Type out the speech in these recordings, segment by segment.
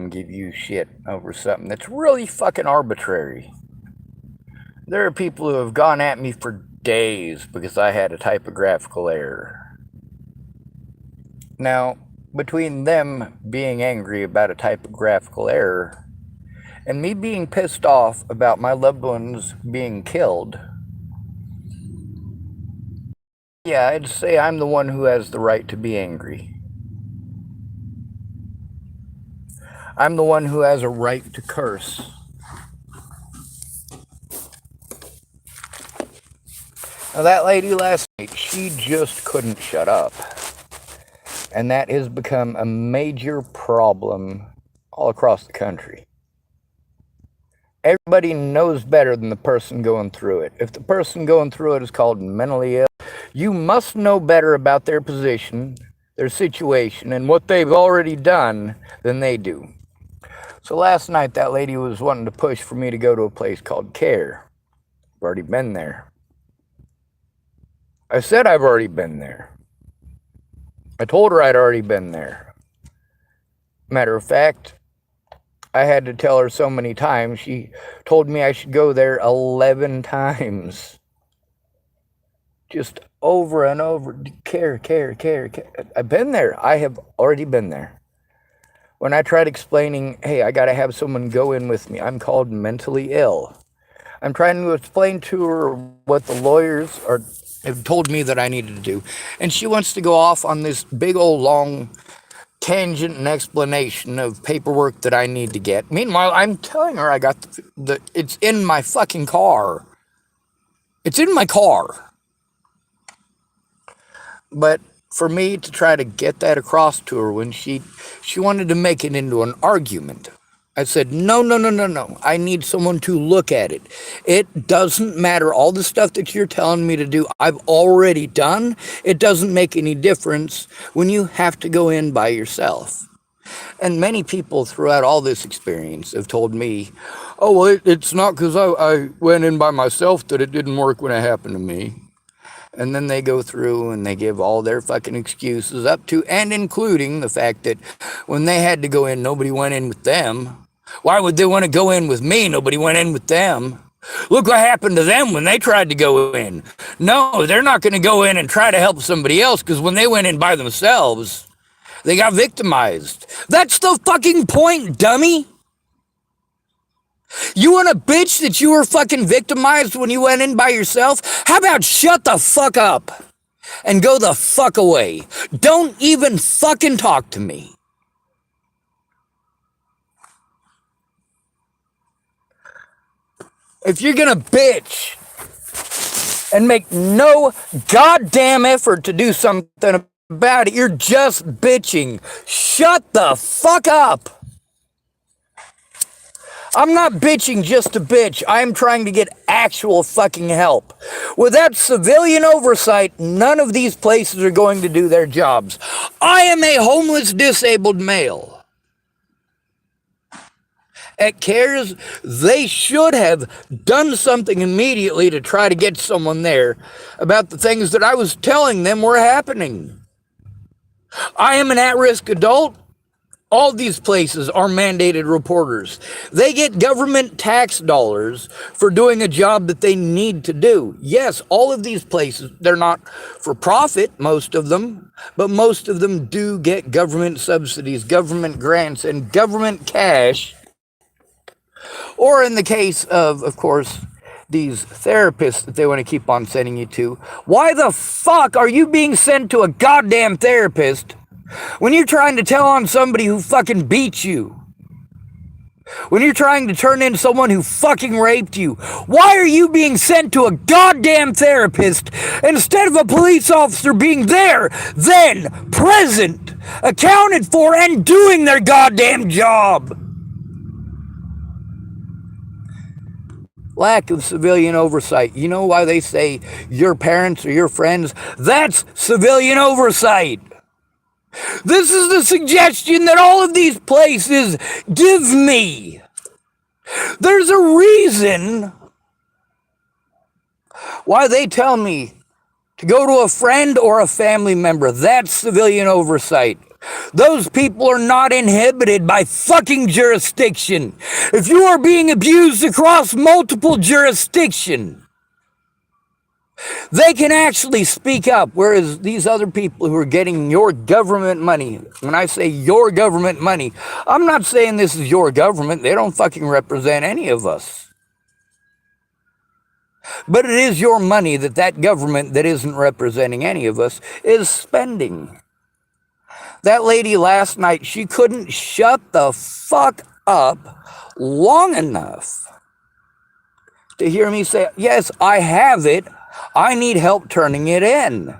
and give you shit over something that's really fucking arbitrary. There are people who have gone at me for days because I had a typographical error. Now, between them being angry about a typographical error and me being pissed off about my loved ones being killed, yeah, I'd say I'm the one who has the right to be angry. I'm the one who has a right to curse. Now, that lady last night, she just couldn't shut up. And that has become a major problem all across the country. Everybody knows better than the person going through it. If the person going through it is called mentally ill, you must know better about their position, their situation, and what they've already done than they do. So last night, that lady was wanting to push for me to go to a place called Care. I've already been there. I said I've already been there. I told her I'd already been there. Matter of fact, I had to tell her so many times. She told me I should go there 11 times. Just over and over. Care. I've been there. I have already been there. When I tried explaining, hey, I got to have someone go in with me. I'm called mentally ill. I'm trying to explain to her what the lawyers have told me that I needed to do. And she wants to go off on this big old long tangent and explanation of paperwork that I need to get. Meanwhile, I'm telling her I got it's in my fucking car. It's in my car. But for me to try to get that across to her when she wanted to make it into an argument, I said, no. I need someone to look at it. It doesn't matter. All the stuff that you're telling me to do, I've already done. It doesn't make any difference when you have to go in by yourself. And many people throughout all this experience have told me, oh, well, it's not because I went in by myself that it didn't work when it happened to me. And then they go through and they give all their fucking excuses up to and including the fact that when they had to go in, nobody went in with them. Why would they want to go in with me? Nobody went in with them. Look what happened to them when they tried to go in. No, they're not going to go in and try to help somebody else because when they went in by themselves, they got victimized. That's the fucking point, dummy. You want to bitch that you were fucking victimized when you went in by yourself? How about shut the fuck up and go the fuck away? Don't even fucking talk to me. If you're gonna bitch and make no goddamn effort to do something about it, you're just bitching. Shut the fuck up. I'm not bitching just to bitch. I'm trying to get actual fucking help. Without civilian oversight, none of these places are going to do their jobs. I am a homeless, disabled male. At CARES, they should have done something immediately to try to get someone there about the things that I was telling them were happening. I am an at-risk adult. All these places are mandated reporters. They get government tax dollars for doing a job that they need to do. Yes, all of these places, they're not for profit, most of them, but most of them do get government subsidies, government grants, and government cash. Or in the case of course, these therapists that they want to keep on sending you to. Why the fuck are you being sent to a goddamn therapist when you're trying to tell on somebody who fucking beat you? When you're trying to turn in someone who fucking raped you? Why are you being sent to a goddamn therapist instead of a police officer being there, then, present, accounted for, and doing their goddamn job? Lack of civilian oversight. You know why they say your parents or your friends? That's civilian oversight. This is the suggestion that all of these places give me. There's a reason why they tell me to go to a friend or a family member. That's civilian oversight. Those people are not inhibited by fucking jurisdiction. If you are being abused across multiple jurisdiction, they can actually speak up, whereas these other people who are getting your government money, when I say your government money, I'm not saying this is your government. They don't fucking represent any of us. But it is your money that that government that isn't representing any of us is spending. That lady last night, she couldn't shut the fuck up long enough to hear me say, yes, I have it. I need help turning it in.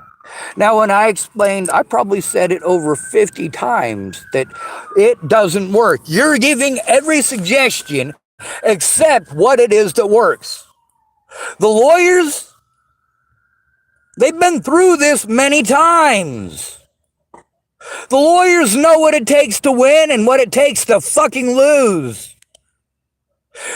Now, when I explained, I probably said it over 50 times that it doesn't work. You're giving every suggestion except what it is that works. The lawyers, they've been through this many times. The lawyers know what it takes to win and what it takes to fucking lose.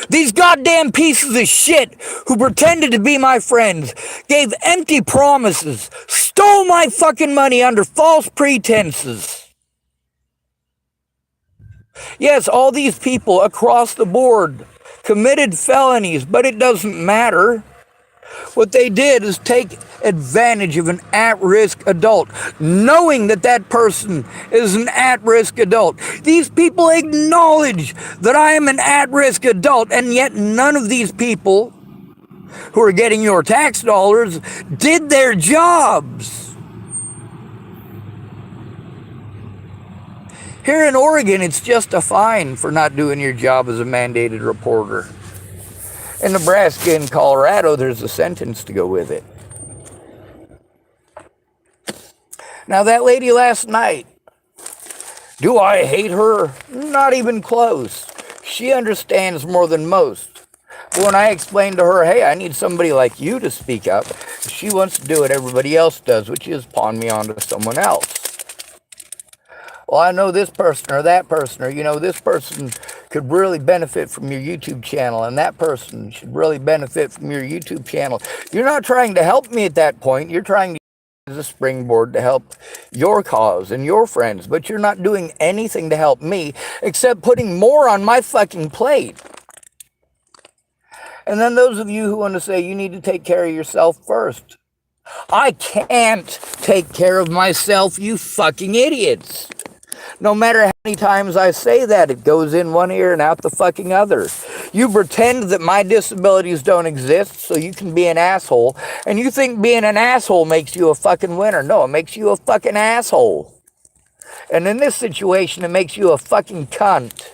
These goddamn pieces of shit who pretended to be my friends, gave empty promises, stole my fucking money under false pretenses. Yes, all these people across the board committed felonies, but it doesn't matter. What they did is take advantage of an at-risk adult, knowing that that person is an at-risk adult. These people acknowledge that I am an at-risk adult, and yet none of these people who are getting your tax dollars did their jobs. Here in Oregon, it's just a fine for not doing your job as a mandated reporter. In Nebraska and Colorado, there's a sentence to go with it. Now, that lady last night, do I hate her? Not even close. She understands more than most. But when I explained to her, hey, I need somebody like you to speak up, she wants to do what everybody else does, which is pawn me onto someone else. Well, I know this person or that person, or, you know, this person could really benefit from your YouTube channel, and that person should really benefit from your YouTube channel. You're not trying to help me at that point. You're trying to use a springboard to help your cause and your friends, but you're not doing anything to help me except putting more on my fucking plate. And then those of you who want to say you need to take care of yourself first. I can't take care of myself, you fucking idiots. No matter how many times I say that, it goes in one ear and out the fucking other. You pretend that my disabilities don't exist so you can be an asshole, and you think being an asshole makes you a fucking winner. No, it makes you a fucking asshole. And in this situation, it makes you a fucking cunt.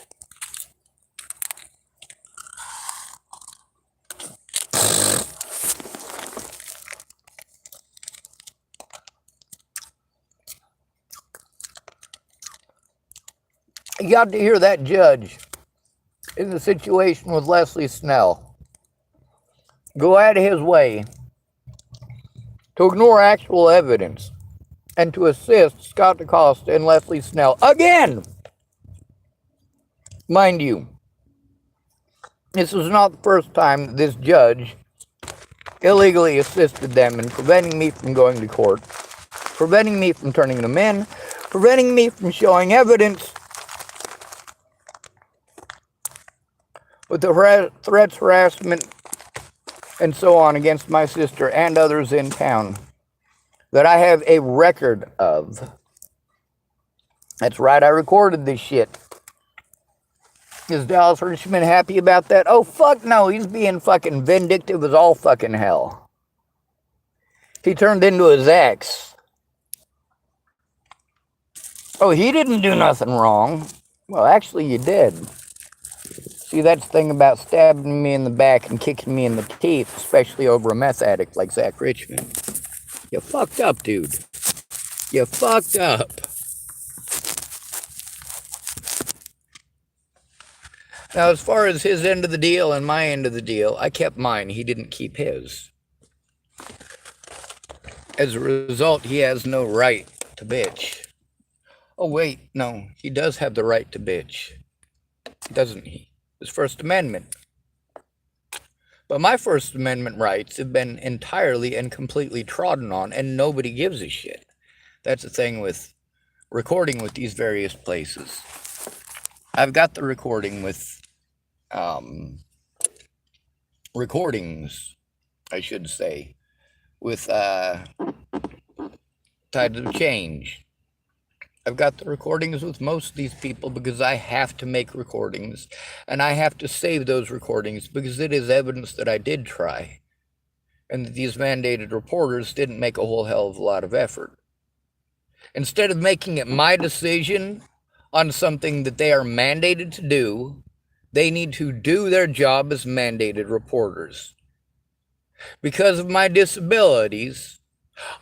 You got to hear that judge in the situation with Leslie Snell go out of his way to ignore actual evidence and to assist Scott DeCosta and Leslie Snell again. Mind you, this was not the first time that this judge illegally assisted them in preventing me from going to court, preventing me from turning them in, preventing me from showing evidence with the threats, harassment, and so on against my sister and others in town that I have a record of. That's right, I recorded this shit. Is Dallas Richmond happy about that? Oh, fuck no, he's being fucking vindictive as all fucking hell. He turned into his ex. Oh, he didn't do nothing wrong. Well, actually, you did. See, that's the thing about stabbing me in the back and kicking me in the teeth, especially over a meth addict like Zach Richmond. You fucked up, dude. You fucked up. Now, as far as his end of the deal and my end of the deal, I kept mine. He didn't keep his. As a result, he has no right to bitch. Oh, wait, no. He does have the right to bitch. Doesn't he? His First Amendment. But my First Amendment rights have been entirely and completely trodden on, and nobody gives a shit. That's the thing with recording with these various places. I've got the recording with recordings, I should say, with Tides of Change. I've got the recordings with most of these people because I have to make recordings, and I have to save those recordings because it is evidence that I did try, and that these mandated reporters didn't make a whole hell of a lot of effort. Instead of making it my decision on something that they are mandated to do, they need to do their job as mandated reporters. Because of my disabilities,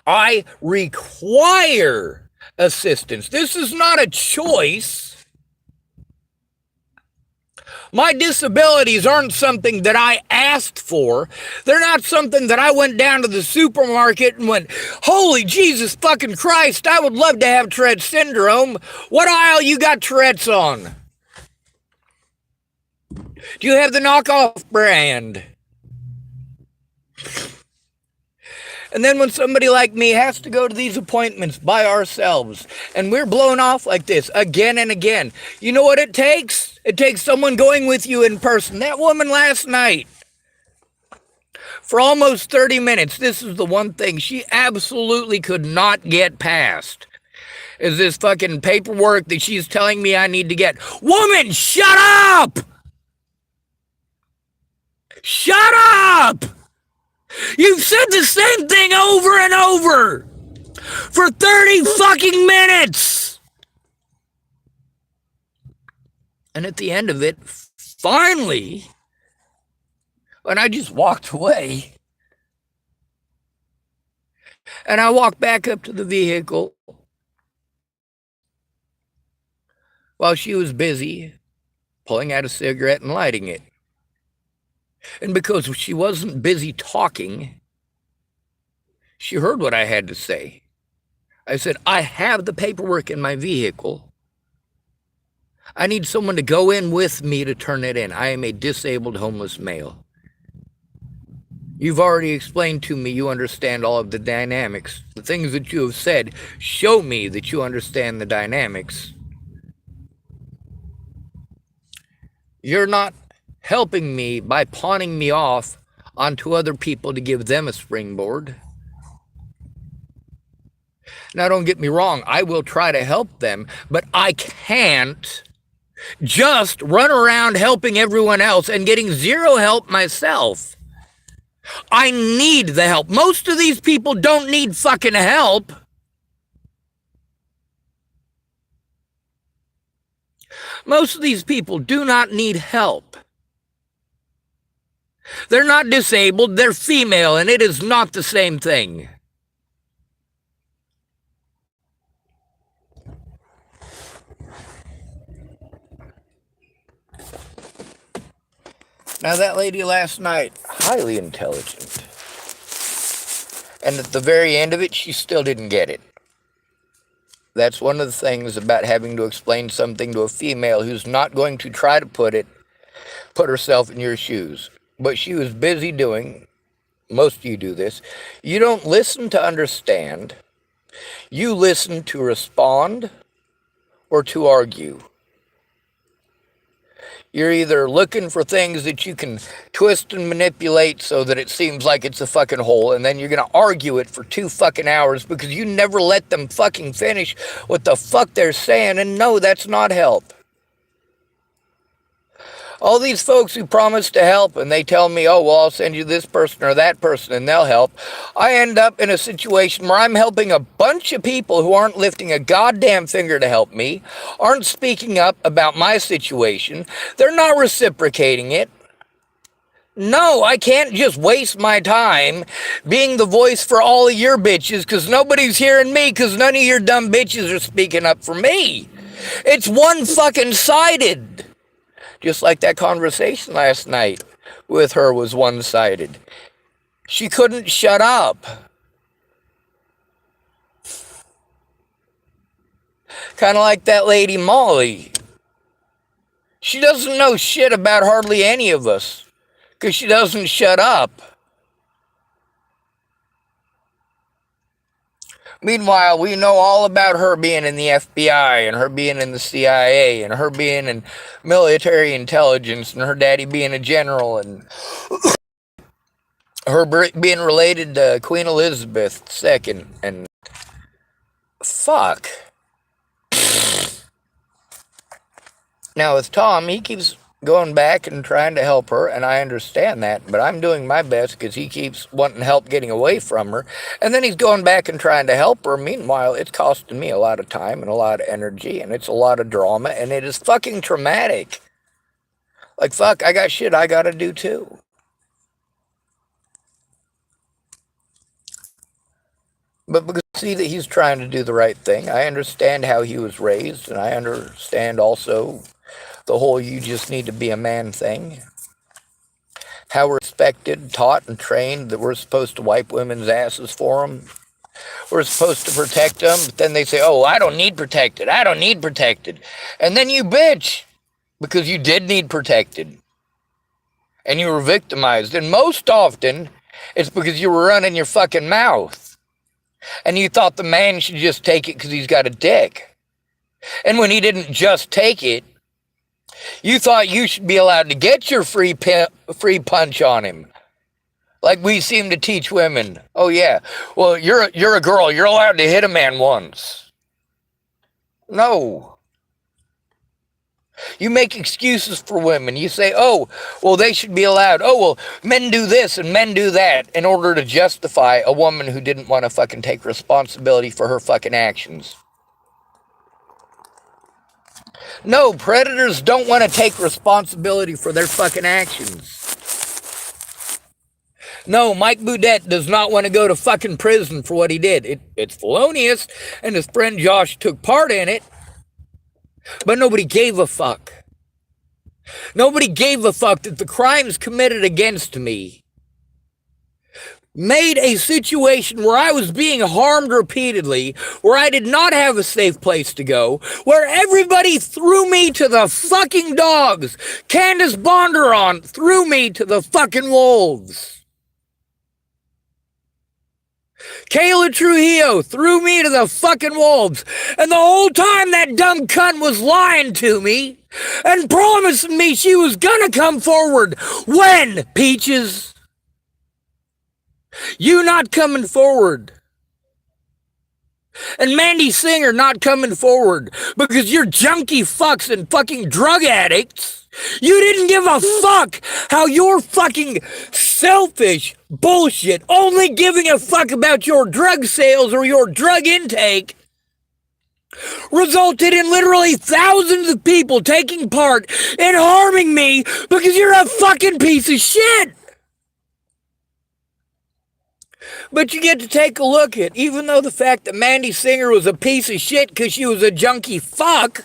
I require assistance. This is not a choice. My disabilities aren't something that I asked for. They're not something that I went down to the supermarket and went, holy Jesus fucking Christ, I would love to have Tourette's syndrome. What aisle you got Tourette's on? Do you have the knockoff brand? And then when somebody like me has to go to these appointments by ourselves, and we're blown off like this again and again, you know what it takes? It takes someone going with you in person. That woman last night, for almost 30 minutes, this is the one thing she absolutely could not get past, is this fucking paperwork that she's telling me I need to get. Woman, shut up! Shut up! You've said the same thing over and over for 30 fucking minutes. And at the end of it, finally, when I just walked away, and I walked back up to the vehicle while she was busy pulling out a cigarette and lighting it. And because she wasn't busy talking, she heard what I had to say. I said, I have the paperwork in my vehicle. I need someone to go in with me to turn it in. I am a disabled homeless male. You've already explained to me you understand all of the dynamics. The things that you have said show me that you understand the dynamics. You're not helping me by pawning me off onto other people to give them a springboard. Now, don't get me wrong, I will try to help them, but I can't just run around helping everyone else and getting zero help myself. I need the help. Most of these people don't need fucking help. Most of these people do not need help. They're not disabled, they're female, and it is not the same thing. Now, that lady last night, highly intelligent. And at the very end of it, she still didn't get it. That's one of the things about having to explain something to a female who's not going to try to put herself in your shoes. But she was busy doing, most of you do this, you don't listen to understand, you listen to respond or to argue. You're either looking for things that you can twist and manipulate so that it seems like it's a fucking hole, and then you're going to argue it for 2 fucking hours because you never let them fucking finish what the fuck they're saying, and no, that's not help. All these folks who promise to help and they tell me, oh, well, I'll send you this person or that person and they'll help. I end up in a situation where I'm helping a bunch of people who aren't lifting a goddamn finger to help me, aren't speaking up about my situation. They're not reciprocating it. No, I can't just waste my time being the voice for all of your bitches because nobody's hearing me because none of your dumb bitches are speaking up for me. It's one fucking sided. Just like that conversation last night with her was one-sided. She couldn't shut up. Kind of like that lady Molly. She doesn't know shit about hardly any of us because she doesn't shut up. Meanwhile, we know all about her being in the FBI and her being in the CIA and her being in military intelligence and her daddy being a general and her being related to Queen Elizabeth II. And fuck. Now, with Tom, he keeps going back and trying to help her, and I understand that, but I'm doing my best because he keeps wanting help getting away from her, and then he's going back and trying to help her. Meanwhile, it's costing me a lot of time and a lot of energy, and it's a lot of drama, and it is fucking traumatic. Like, fuck, I got shit I gotta do too. But because I see that he's trying to do the right thing, I understand how he was raised, and I understand also the whole you just need to be a man thing. How we're expected, taught, and trained that we're supposed to wipe women's asses for them. We're supposed to protect them, but then they say, oh, I don't need protected. I don't need protected. And then you bitch because you did need protected. And you were victimized. And most often, it's because you were running your fucking mouth. And you thought the man should just take it because he's got a dick. And when he didn't just take it, you thought you should be allowed to get your free punch on him. Like we seem to teach women. Oh yeah, well you're a girl, you're allowed to hit a man once. No. You make excuses for women. You say, oh, well they should be allowed. Oh, well, men do this and men do that in order to justify a woman who didn't want to fucking take responsibility for her fucking actions. No, predators don't want to take responsibility for their fucking actions. No, Mike Boudet does not want to go to fucking prison for what he did. It's felonious, and his friend Josh took part in it, but nobody gave a fuck. Nobody gave a fuck that the crimes committed against me made a situation where I was being harmed repeatedly, where I did not have a safe place to go, where everybody threw me to the fucking dogs. Candace Bondurant threw me to the fucking wolves. Kayla Trujillo threw me to the fucking wolves. And the whole time that dumb cunt was lying to me and promising me she was gonna come forward. When, Peaches? You not coming forward. And Mandy Singer not coming forward because you're junkie fucks and fucking drug addicts. You didn't give a fuck how your fucking selfish bullshit, only giving a fuck about your drug sales or your drug intake, resulted in literally thousands of people taking part in harming me because you're a fucking piece of shit. But you get to take a look at, even though the fact that Mandy Singer was a piece of shit because she was a junkie fuck,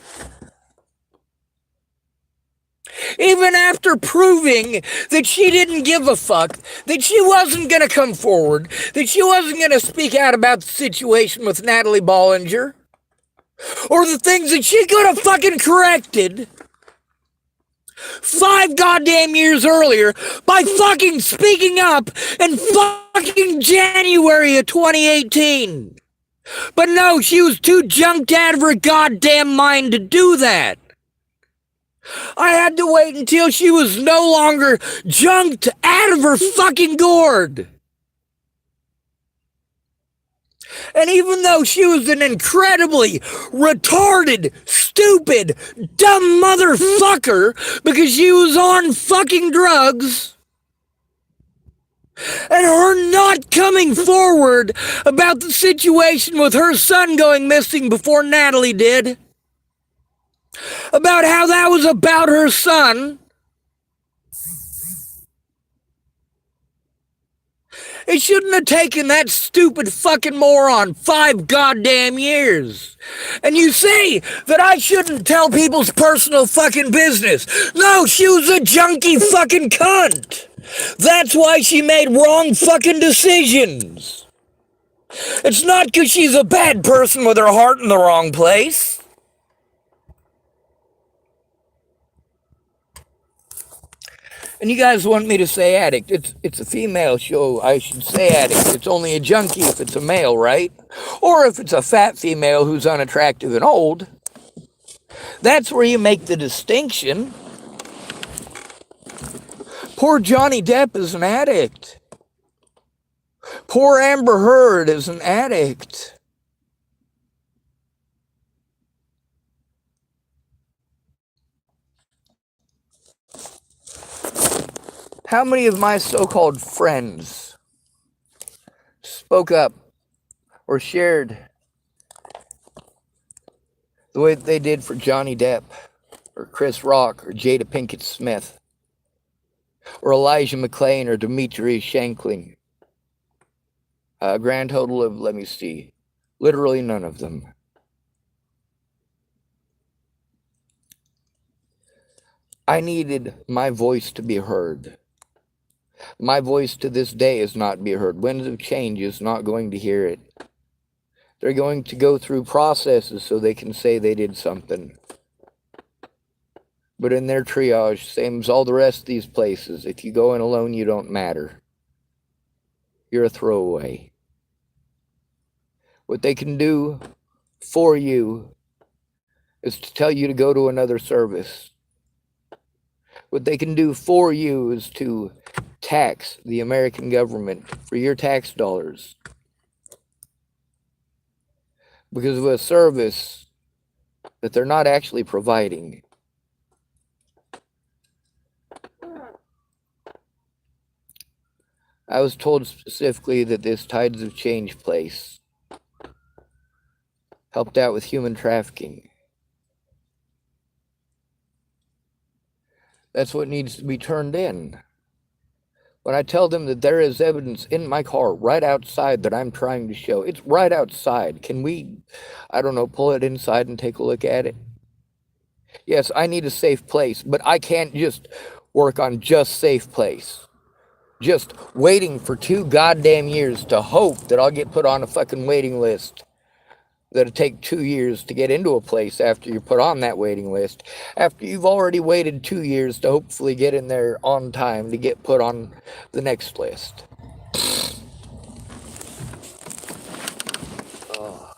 even after proving that she didn't give a fuck, that she wasn't going to come forward, that she wasn't going to speak out about the situation with Natalie Bollinger, or the things that she could have fucking corrected 5 goddamn years earlier by fucking speaking up in fucking January of 2018. But no, she was too junked out of her goddamn mind to do that. I had to wait until she was no longer junked out of her fucking gourd. And even though she was an incredibly retarded, stupid, dumb motherfucker because she was on fucking drugs, and her not coming forward about the situation with her son going missing before Natalie did, about how that was about her son, it shouldn't have taken that stupid fucking moron 5 goddamn years. And you say that I shouldn't tell people's personal fucking business. No, she was a junkie fucking cunt. That's why she made wrong fucking decisions. It's not because she's a bad person with her heart in the wrong place. And you guys want me to say addict. It's a female show. I should say addict. It's only a junkie if it's a male, right? Or if it's a fat female who's unattractive and old. That's where you make the distinction. Poor Johnny Depp is an addict. Poor Amber Heard is an addict. How many of my so-called friends spoke up or shared the way they did for Johnny Depp or Chris Rock or Jada Pinkett Smith or Elijah McClain or Demetrius Shankling? A grand total of, let me see, literally none of them. I needed my voice to be heard. My voice to this day is not be heard. Winds of Change is not going to hear it. They're going to go through processes so they can say they did something. But in their triage, same as all the rest of these places, if you go in alone, you don't matter. You're a throwaway. What they can do for you is to tell you to go to another service. What they can do for you is to tax the American government for your tax dollars because of a service that they're not actually providing. I was told specifically that this Tides of Change place helped out with human trafficking. That's what needs to be turned in. When I tell them that there is evidence in my car right outside that I'm trying to show, it's right outside. Can we, I don't know, pull it inside and take a look at it? Yes, I need a safe place, but I can't just work on just safe place. Just waiting for 2 goddamn years to hope that I'll get put on a fucking waiting list. That'll take 2 years to get into a place after you're put on that waiting list. After you've already waited 2 years to hopefully get in there on time to get put on the next list. Oh.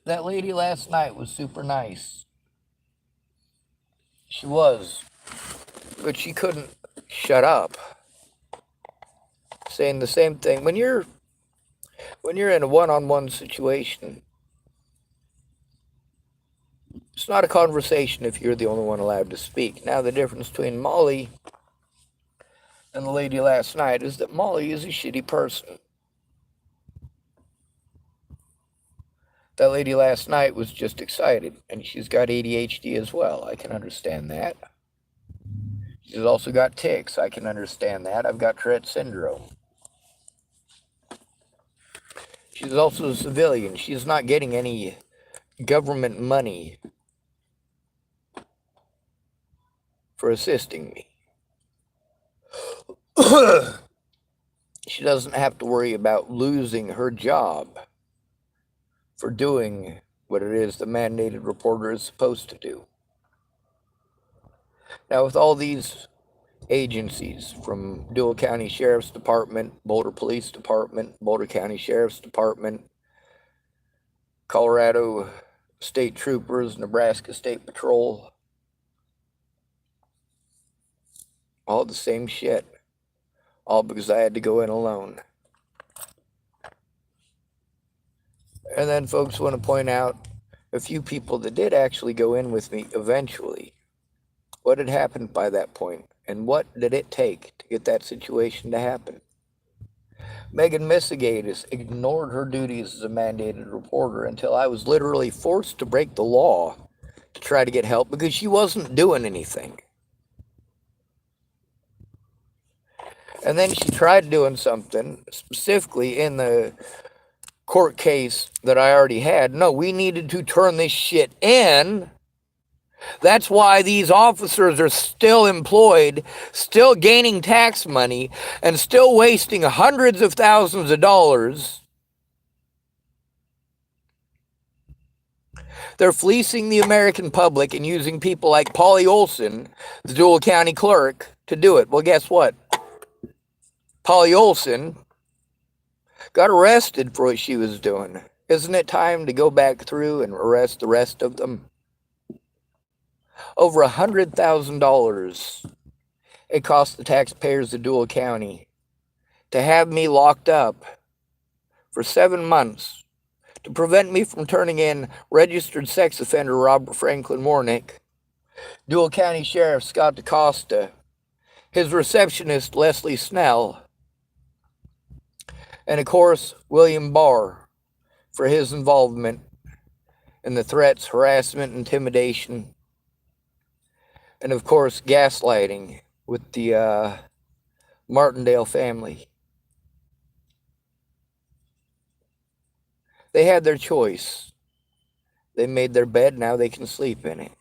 That lady last night was super nice. She was. But she couldn't shut up. Saying the same thing. When you're in a one-on-one situation, it's not a conversation if you're the only one allowed to speak. Now, the difference between Molly and the lady last night is that Molly is a shitty person. That lady last night was just excited, and she's got ADHD as well. I can understand that. She's also got tics. I can understand that. I've got Tourette syndrome. She's also a civilian. She's not getting any government money for assisting me. She doesn't have to worry about losing her job for doing what it is the mandated reporter is supposed to do. Now, with all these agencies, from Dual County Sheriff's Department, Boulder Police Department, Boulder County Sheriff's Department, Colorado State Troopers, Nebraska State Patrol, all the same shit. All because I had to go in alone. And then folks want to point out a few people that did actually go in with me eventually. What had happened by that point? And what did it take to get that situation to happen? Megan Missigatis ignored her duties as a mandated reporter until I was literally forced to break the law to try to get help because she wasn't doing anything. And then she tried doing something, specifically in the court case that I already had. No, we needed to turn this shit in. That's why these officers are still employed, still gaining tax money, and still wasting hundreds of thousands of dollars They're fleecing the American public and using people like Polly Olson, the Dual County clerk, to do it. Well, guess what? Polly Olson got arrested for what she was doing. Isn't it time to go back through and arrest the rest of them? Over $100,000 it cost the taxpayers of Dual County to have me locked up for 7 months to prevent me from turning in registered sex offender Robert Franklin Warnick, Dual County Sheriff Scott DaCosta, his receptionist Leslie Snell, and of course William Barr for his involvement in the threats, harassment, intimidation, and of course gaslighting with the Martindale family. They had their choice. They made their bed, now they can sleep in it.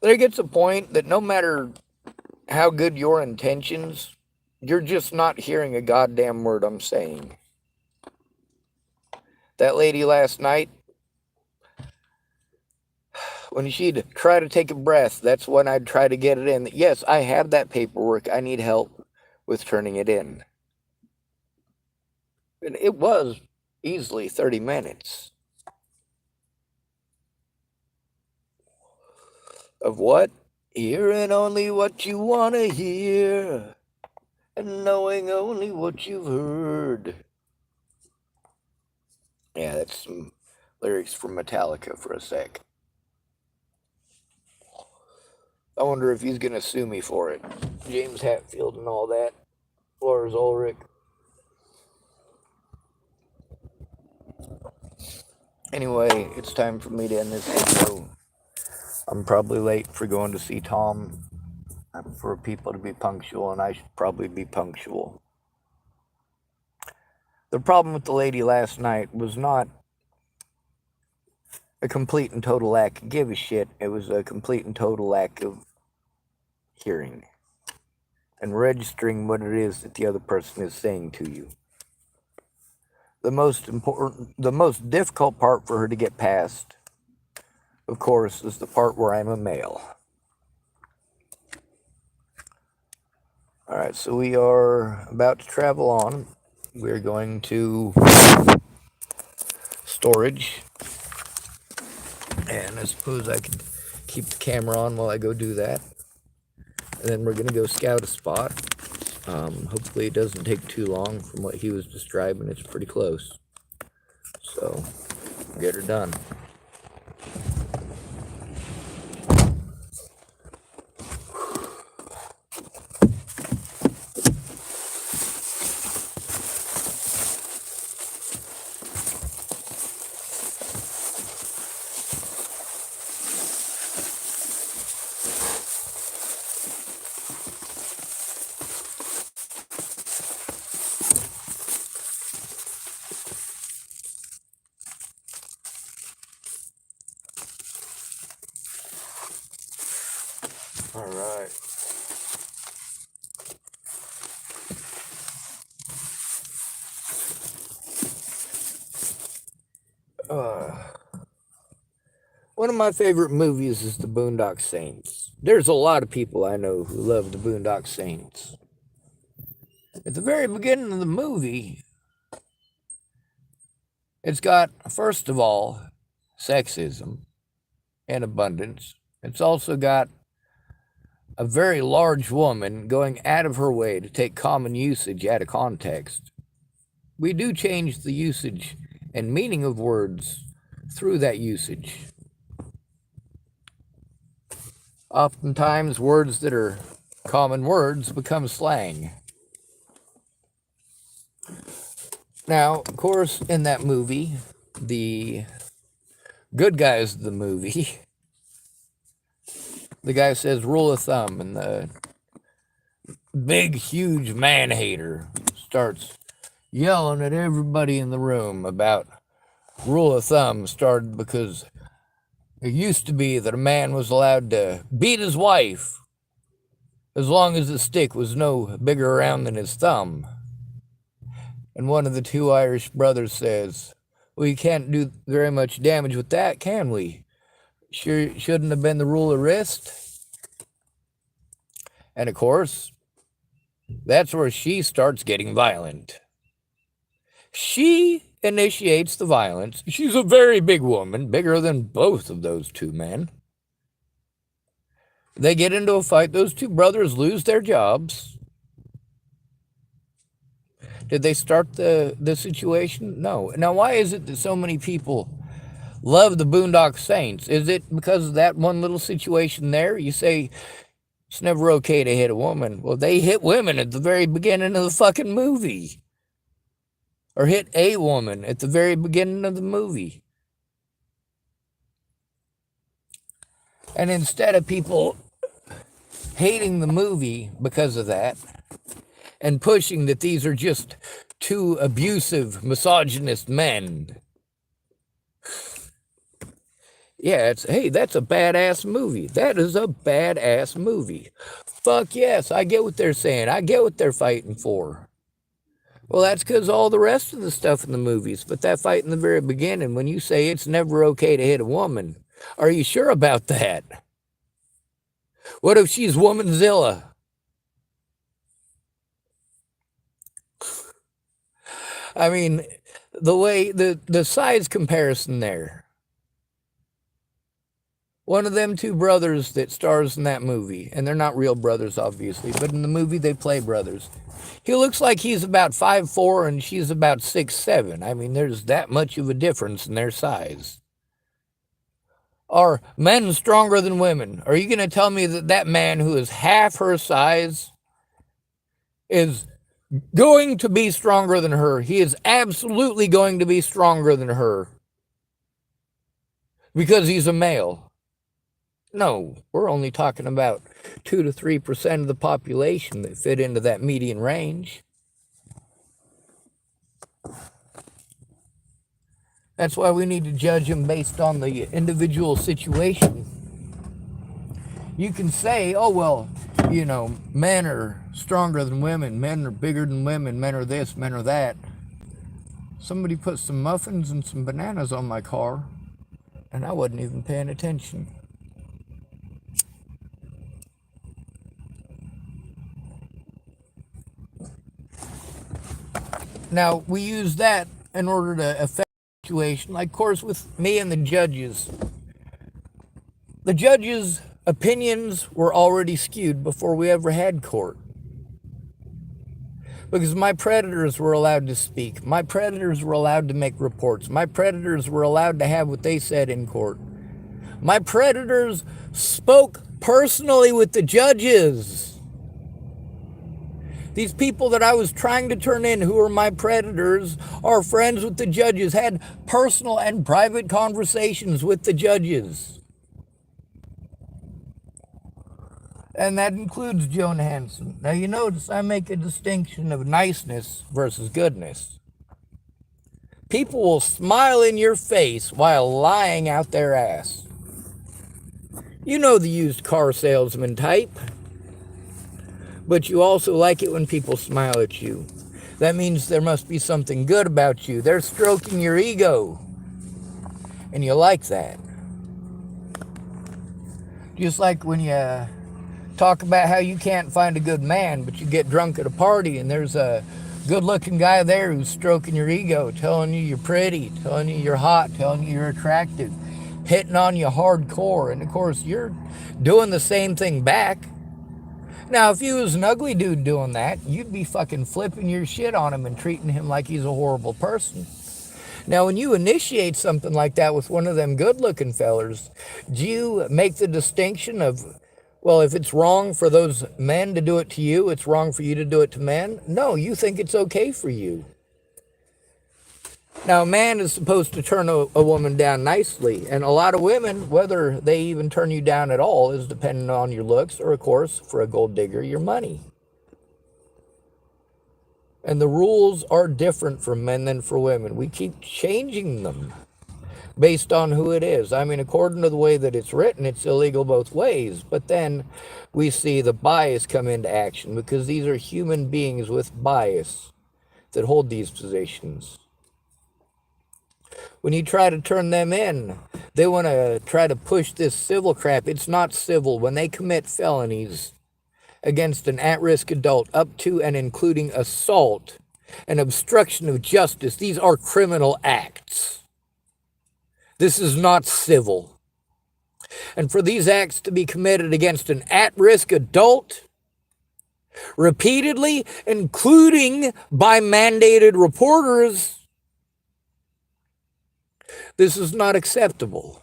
There gets a point that no matter how good your intentions, you're just not hearing a goddamn word I'm saying. That lady last night, when she'd try to take a breath, that's when I'd try to get it in. Yes, I have that paperwork. I need help with turning it in. And it was easily 30 minutes. Of what? Hearing only what you want to hear and knowing only what you've heard. Yeah, that's some lyrics from Metallica for a sec. I wonder if he's going to sue me for it. James Hetfield and all that. Lars Ulrich. Anyway, it's time for me to end this video. I'm probably late for going to see Tom. I prefer people to be punctual, and I should probably be punctual. The problem with the lady last night was not a complete and total lack of give a shit. It was a complete and total lack of hearing and registering what it is that the other person is saying to you. The most difficult part for her to get past, of course, is the part where I'm a male. Alright, so we are about to travel on. We're going to storage. And I suppose I can keep the camera on while I go do that. And then we're going to go scout a spot. Hopefully it doesn't take too long. From what he was describing, it's pretty close. So, get her done. All right. One of my favorite movies is The Boondock Saints. There's a lot of people I know who love The Boondock Saints. At the very beginning of the movie, it's got, first of all, sexism and abundance. It's also got a very large woman going out of her way to take common usage out of context. We do change the usage and meaning of words through that usage. Oftentimes, words that are common words become slang. Now, of course, in that movie, the good guys of the movie, the guy says rule of thumb, and the big, huge man-hater starts yelling at everybody in the room about rule of thumb started because it used to be that a man was allowed to beat his wife as long as the stick was no bigger around than his thumb. And one of the two Irish brothers says, well, you can't do very much damage with that, can we? Sure, shouldn't have been the rule of wrist. And of course, that's where she starts getting violent. She initiates the violence. She's a very big woman, bigger than both of those two men. They get into a fight. Those two brothers lose their jobs. Did they start the situation? No. Now, why is it that so many people love the Boondock Saints? Is it because of that one little situation there? You say it's never okay to hit a woman. Well, they hit women at the very beginning of the fucking movie. Or hit a woman at the very beginning of the movie. And instead of people hating the movie because of that, and pushing that these are just two abusive, misogynist men. Yeah, hey, that's a badass movie. That is a badass movie. Fuck yes, I get what they're saying. I get what they're fighting for. Well, that's because all the rest of the stuff in the movies. But that fight in the very beginning, when you say it's never okay to hit a woman, are you sure about that? What if she's Womanzilla? I mean, the way, the size comparison there. One of them two brothers that stars in that movie, and they're not real brothers, obviously, but in the movie they play brothers. He looks like he's about 5'4" and she's about 6'7". I mean, there's that much of a difference in their size. Are men stronger than women? Are you going to tell me that that man who is half her size is going to be stronger than her? He is absolutely going to be stronger than her because he's a male. No, we're only talking about 2 to 3% of the population that fit into that median range. That's why we need to judge them based on the individual situation. You can say, oh, well, you know, men are stronger than women, men are bigger than women, men are this, men are that. Somebody put some muffins and some bananas on my car, and I wasn't even paying attention. Now, we use that in order to affect the situation. Like, of course, with me and the judges' opinions were already skewed before we ever had court. Because my predators were allowed to speak. My predators were allowed to make reports. My predators were allowed to have what they said in court. My predators spoke personally with the judges. These people that I was trying to turn in who were my predators are friends with the judges, had personal and private conversations with the judges. And that includes Joan Hanson. Now you notice I make a distinction of niceness versus goodness. People will smile in your face while lying out their ass. You know the used car salesman type. But you also like it when people smile at you. That means there must be something good about you. They're stroking your ego. And you like that. Just like when you talk about how you can't find a good man, but you get drunk at a party and there's a good-looking guy there who's stroking your ego, telling you you're pretty, telling you you're hot, telling you you're attractive, hitting on you hardcore. And of course, you're doing the same thing back. Now, if you was an ugly dude doing that, you'd be fucking flipping your shit on him and treating him like he's a horrible person. Now, when you initiate something like that with one of them good-looking fellers, do you make the distinction of, well, if it's wrong for those men to do it to you, it's wrong for you to do it to men? No, you think it's okay for you. Now, a man is supposed to turn a woman down nicely, and a lot of women, whether they even turn you down at all, is dependent on your looks, or, of course, for a gold digger, your money. And the rules are different for men than for women. We keep changing them based on who it is. I mean, according to the way that it's written, it's illegal both ways, but then we see the bias come into action, because these are human beings with bias. that hold these positions. When you try to turn them in, they want to try to push this civil crap. It's not civil. When they commit felonies against an at-risk adult up to and including assault and obstruction of justice, these are criminal acts. This is not civil. And for these acts to be committed against an at-risk adult, repeatedly, including by mandated reporters, this is not acceptable.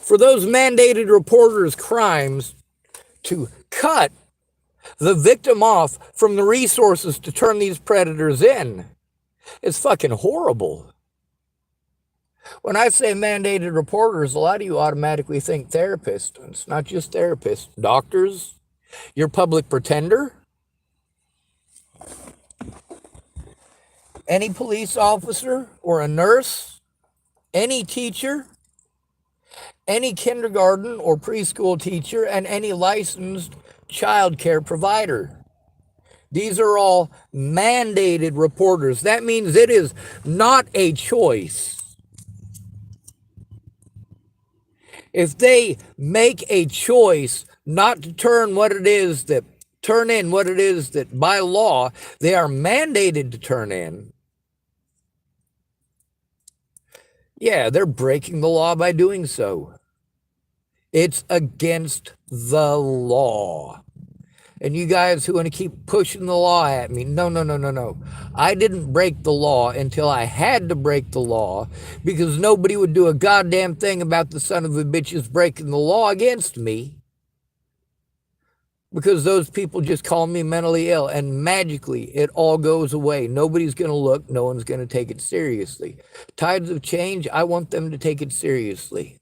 For those mandated reporters' crimes to cut the victim off from the resources to turn these predators in is fucking horrible. When I say mandated reporters, a lot of you automatically think therapists. It's not just therapists. Doctors, your public pretender, any police officer or a nurse, any teacher, any kindergarten or preschool teacher, and any licensed child care provider. These are all mandated reporters. That means it is not a choice. If they make a choice not to turn in what it is that by law they are mandated to turn in, yeah, they're breaking the law by doing so. It's against the law. And you guys who want to keep pushing the law at me, no. I didn't break the law until I had to break the law, because nobody would do a goddamn thing about the son of a bitches breaking the law against me, because those people just call me mentally ill, and magically it all goes away. Nobody's going to look. No one's going to take it seriously. Tides of change, I want them to take it seriously.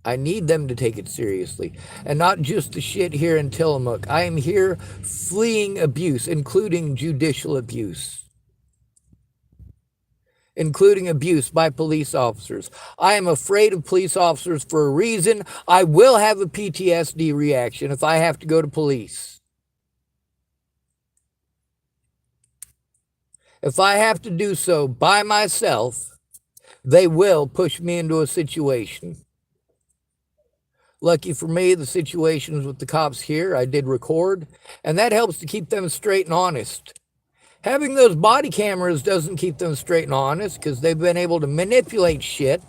I need them to take it seriously, and not just the shit here in Tillamook. I am here fleeing abuse, including judicial abuse, including abuse by police officers. I am afraid of police officers for a reason. I will have a PTSD reaction if I have to go to police. If I have to do so by myself, they will push me into a situation. Lucky for me, the situations with the cops here, I did record, and that helps to keep them straight and honest. Having those body cameras doesn't keep them straight and honest, because they've been able to manipulate shit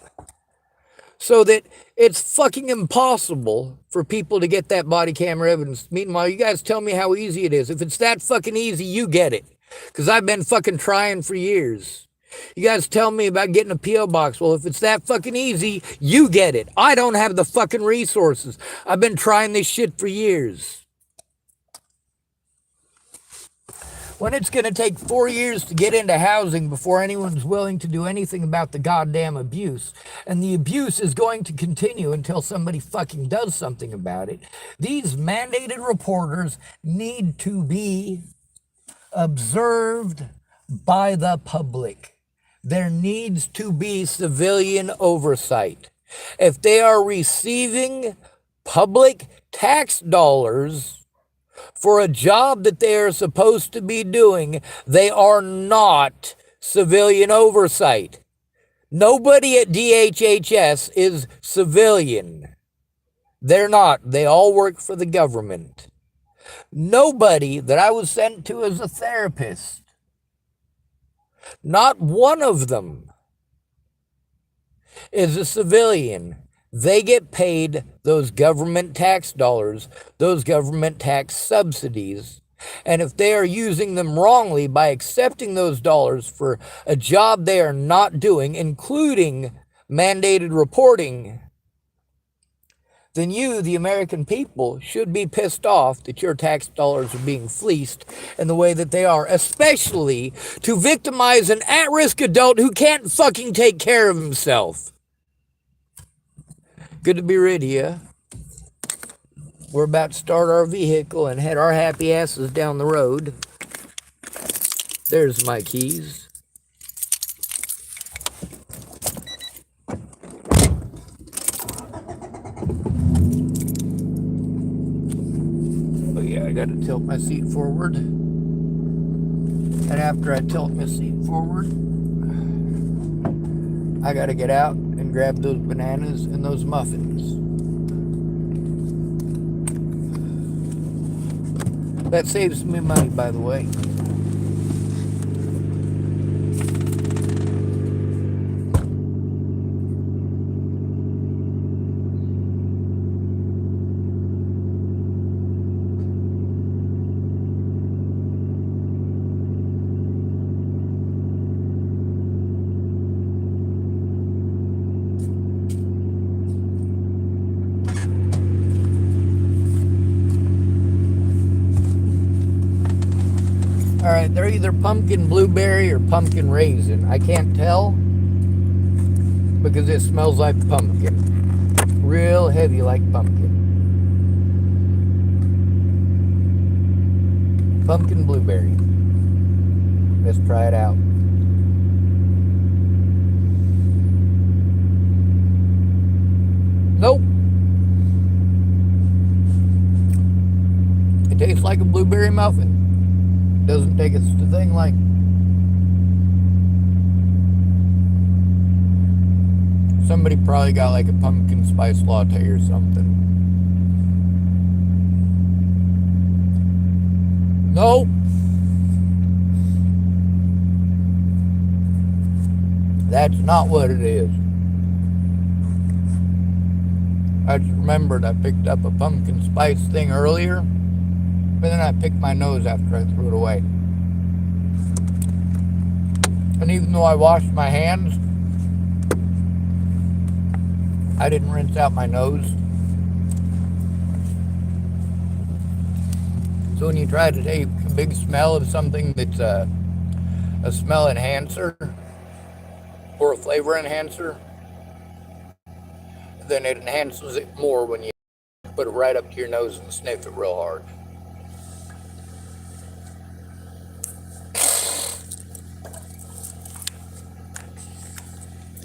so that it's fucking impossible for people to get that body camera evidence. Meanwhile, you guys tell me how easy it is. If it's that fucking easy, you get it, because I've been fucking trying for years. You guys tell me about getting a P.O. box. Well, if it's that fucking easy, you get it. I don't have the fucking resources. I've been trying this shit for years. When it's going to take 4 years to get into housing before anyone's willing to do anything about the goddamn abuse, and the abuse is going to continue until somebody fucking does something about it, these mandated reporters need to be observed by the public. There needs to be civilian oversight. If they are receiving public tax dollars for a job that they are supposed to be doing, they are not civilian oversight. Nobody at DHHS is civilian. They're not. They all work for the government. Nobody that I was sent to as a therapist, not one of them, is a civilian. They get paid those government tax dollars, those government tax subsidies, and if they are using them wrongly by accepting those dollars for a job they are not doing, including mandated reporting, then you, the American people, should be pissed off that your tax dollars are being fleeced in the way that they are, especially to victimize an at-risk adult who can't fucking take care of himself. Good to be rid of you. We're about to start our vehicle and head our happy asses down the road. There's my keys. Oh yeah, I gotta tilt my seat forward. And after I tilt my seat forward, I gotta get out and grab those bananas and those muffins. That saves me money, by the way. All right, they're either pumpkin blueberry or pumpkin raisin. I can't tell because it smells like pumpkin. Real heavy like pumpkin. Pumpkin blueberry. Let's try it out. Nope. It tastes like a blueberry muffin. Doesn't take us to thing like somebody probably got like a pumpkin spice latte or something. Nope. That's not what it is. I just remembered I picked up a pumpkin spice thing earlier, but then I picked my nose after I threw it away. And even though I washed my hands, I didn't rinse out my nose. So when you try to take a big smell of something that's a smell enhancer or a flavor enhancer, then it enhances it more when you put it right up to your nose and sniff it real hard.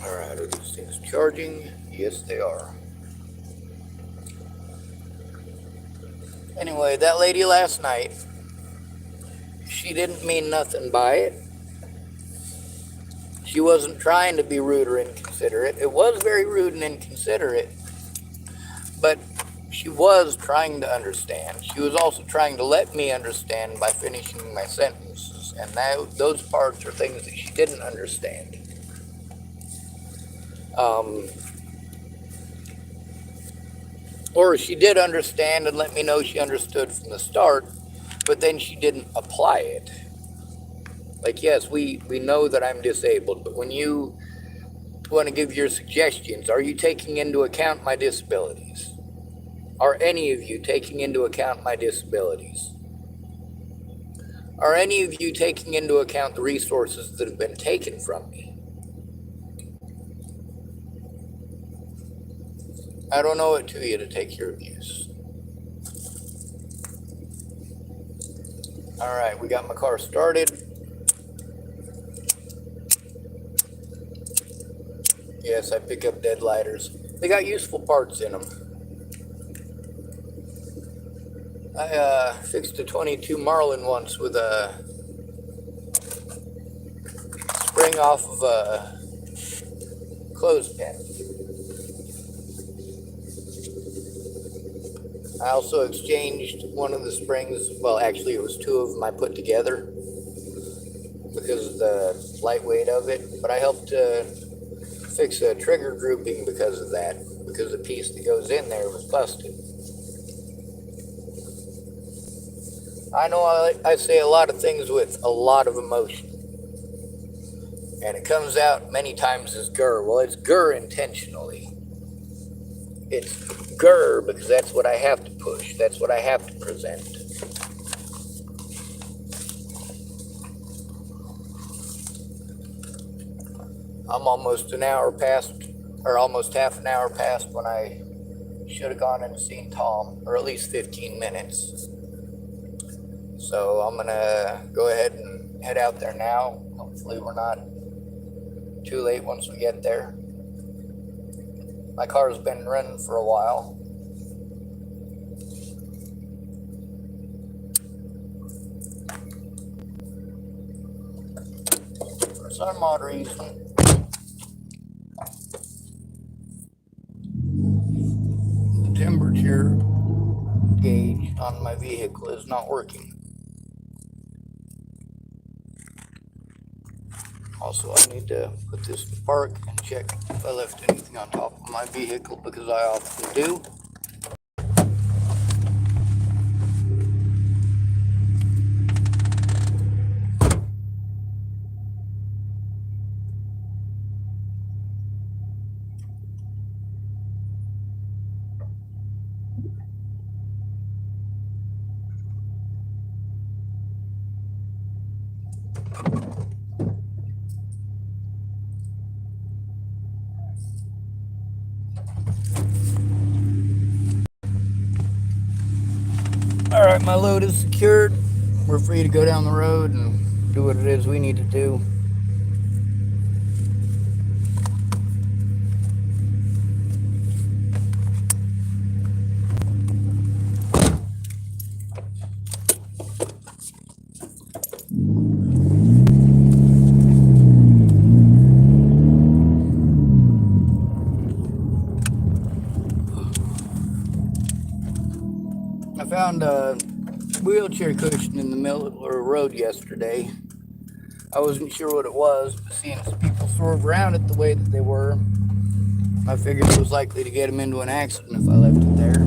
Alright, are these things charging? Yes, they are. Anyway, that lady last night, she didn't mean nothing by it. She wasn't trying to be rude or inconsiderate. It was very rude and inconsiderate, but she was trying to understand. She was also trying to let me understand by finishing my sentences, and those parts are things that she didn't understand. Or she did understand and let me know she understood from the start, but then she didn't apply it. Like, yes, we know that I'm disabled, but when you want to give your suggestions, are you taking into account my disabilities? Are any of you taking into account my disabilities? Are any of you taking into account the resources that have been taken from me? I don't owe it to you to take your abuse. All right, we got my car started. Yes, I pick up dead lighters. They got useful parts in them. I fixed a 22 Marlin once with a spring off of a clothespin. I also exchanged one of the springs. Well, actually, it was two of them I put together because of the lightweight of it. But I helped fix a trigger grouping because of that, because the piece that goes in there was busted. I know I say a lot of things with a lot of emotion, and it comes out many times as grr. Well, it's grr intentionally. It's grr because that's what I have to push. That's what I have to present. I'm almost an hour past, or almost half an hour past when I should have gone and seen Tom, or at least 15 minutes. So I'm gonna go ahead and head out there now. Hopefully we're not too late once we get there. My car's been running for a while. some odd reason, the temperature gauge on my vehicle is not working. Also, I need to put this in park and check if I left anything on top of my vehicle, because I often do. Alright, my load is secured. We're free to go down the road and do what it is we need to do. I found a wheelchair cushion in the middle of the road yesterday. I wasn't sure what it was, but seeing some people swerve around it the way that they were, I figured it was likely to get them into an accident if I left it there.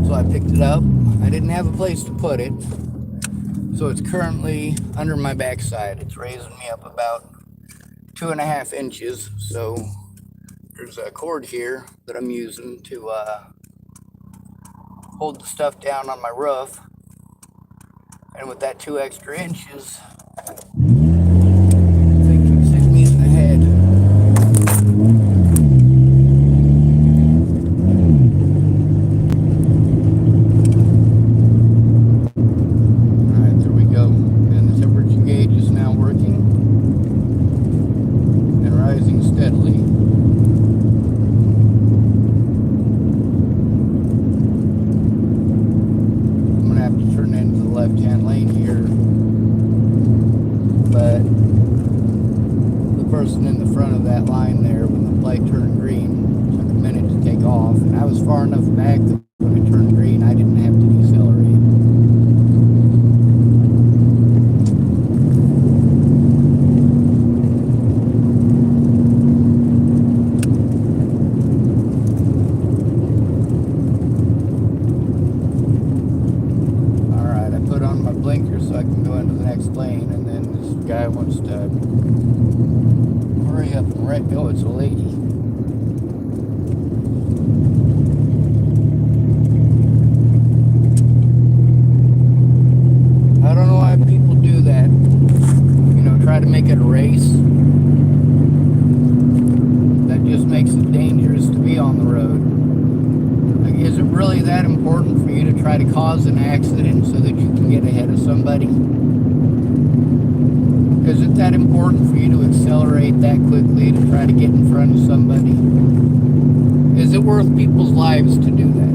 So I picked it up. I didn't have a place to put it, so it's currently under my backside. It's raising me up about 2.5 inches, so there's a cord here that I'm using to hold the stuff down on my roof. And with that 2 extra inches, I think it's hitting me in the head. Alright, there we go. And the temperature gauge is now working and rising steadily. Left-hand lane here, but the person in the front of that line there, when the light turned green, took a minute to take off, and I was far enough back that when it turned green I didn't have to decelerate. So I can go into the next lane, and then this guy wants to hurry up and wreck. Oh, it's a lady. I don't know why people do that. You know, try to make it a race. That just makes it dangerous to be on the road. Like, is it really that important for you to try to cause an accident so that you can get ahead of somebody? Is it that important for you to accelerate that quickly to try to get in front of somebody? Is it worth people's lives to do that?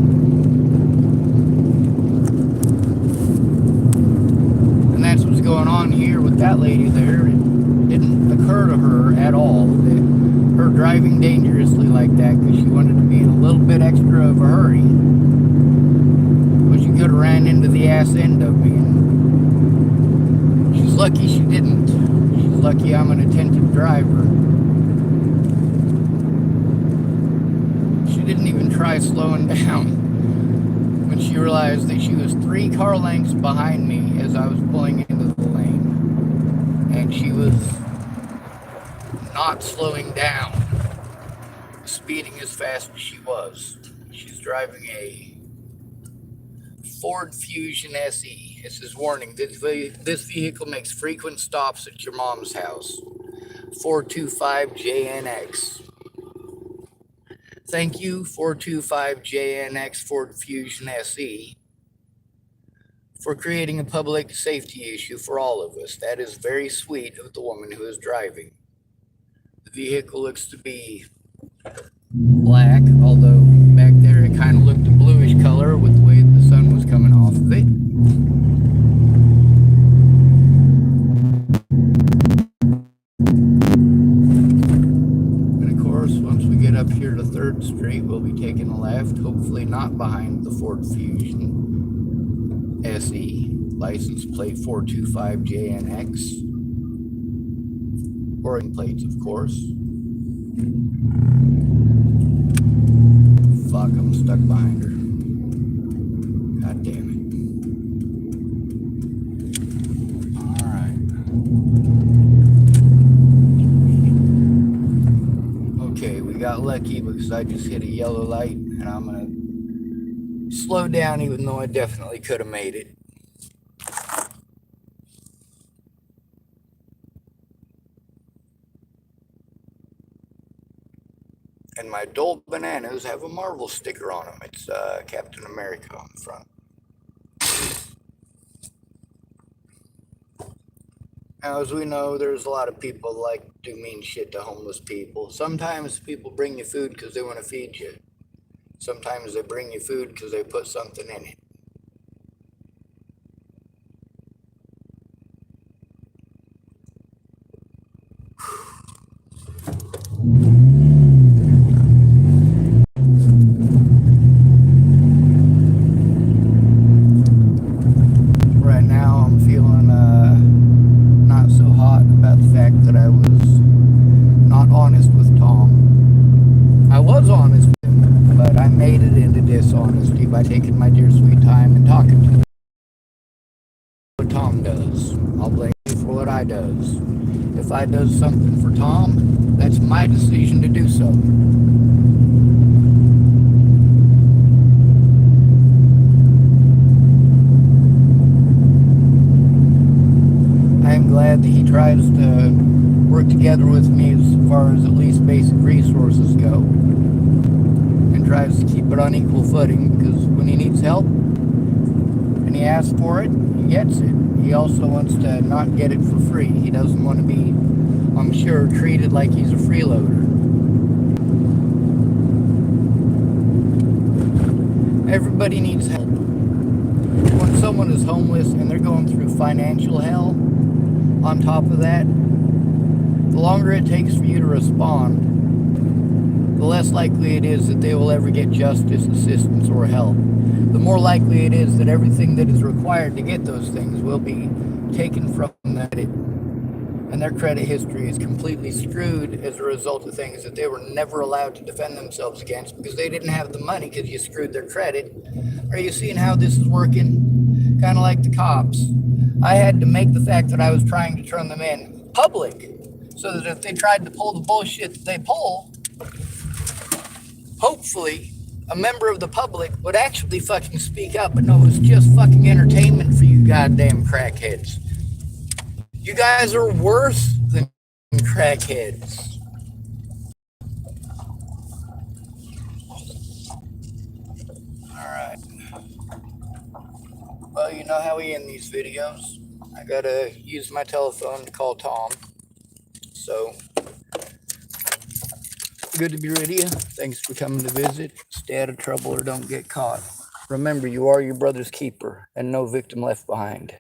And that's what's going on here with that lady there. It didn't occur to her at all that her driving dangerously like that because she wanted to be in a little bit extra of a hurry, but she could have ran into the ass end of me. She's lucky she didn't. She's lucky I'm an attentive driver. She didn't even try slowing down when she realized that she was 3 car lengths behind me as I was pulling into the lane, and she was not slowing down, speeding as fast as she was. She's driving a Ford Fusion SE. It says, warning, this vehicle makes frequent stops at your mom's house. 425JNX. Thank you, 425JNX Ford Fusion SE, for creating a public safety issue for all of us. That is very sweet of the woman who is driving. The vehicle looks to be black, although back there it kind of looked a bluish color with the way the sun was coming off of it. C, license plate 425JNX. Oregon plates, of course. Fuck, I'm stuck behind her. God damn it. Alright. Okay, we got lucky because I just hit a yellow light, and I'm gonna slow down even though I definitely could have made it. And my Dole bananas have a Marvel sticker on them. It's Captain America on the front. Now, as we know, there's a lot of people like do mean shit to homeless people. Sometimes people bring you food because they want to feed you. Sometimes they bring you food because they put something in it. Right now, I'm feeling not so hot about the fact that I was not honest with Tom. I was honest with him, but I made it into dishonesty by taking my dear sweet time and talking to him. What Tom does, I'll blame you for what I does. If I does something for Tom, that's my decision to do so. I am glad that he tries to work together with me as far as at least basic resources go, and tries to keep it on equal footing, because when he needs help and he asks for it, he gets it. He also wants to not get it for free. He doesn't want to be, I'm sure, treated like he's a freeloader. Everybody needs help. When someone is homeless and they're going through financial hell, on top of that, the longer it takes for you to respond, the less likely it is that they will ever get justice, assistance, or help. The more likely it is that everything that is required to get those things will be taken from them, and their credit history is completely screwed as a result of things that they were never allowed to defend themselves against because they didn't have the money because you screwed their credit. Are you seeing how this is working? Kind of like the cops. I had to make the fact that I was trying to turn them in public, so that if they tried to pull the bullshit that they pull, hopefully a member of the public would actually fucking speak up. But no, it was just fucking entertainment for you goddamn crackheads. You guys are worse than crackheads. Alright. Well, you know how we end these videos. I gotta use my telephone to call Tom. So, good to be rid of you. Thanks for coming to visit. Stay out of trouble or don't get caught. Remember, you are your brother's keeper, and no victim left behind.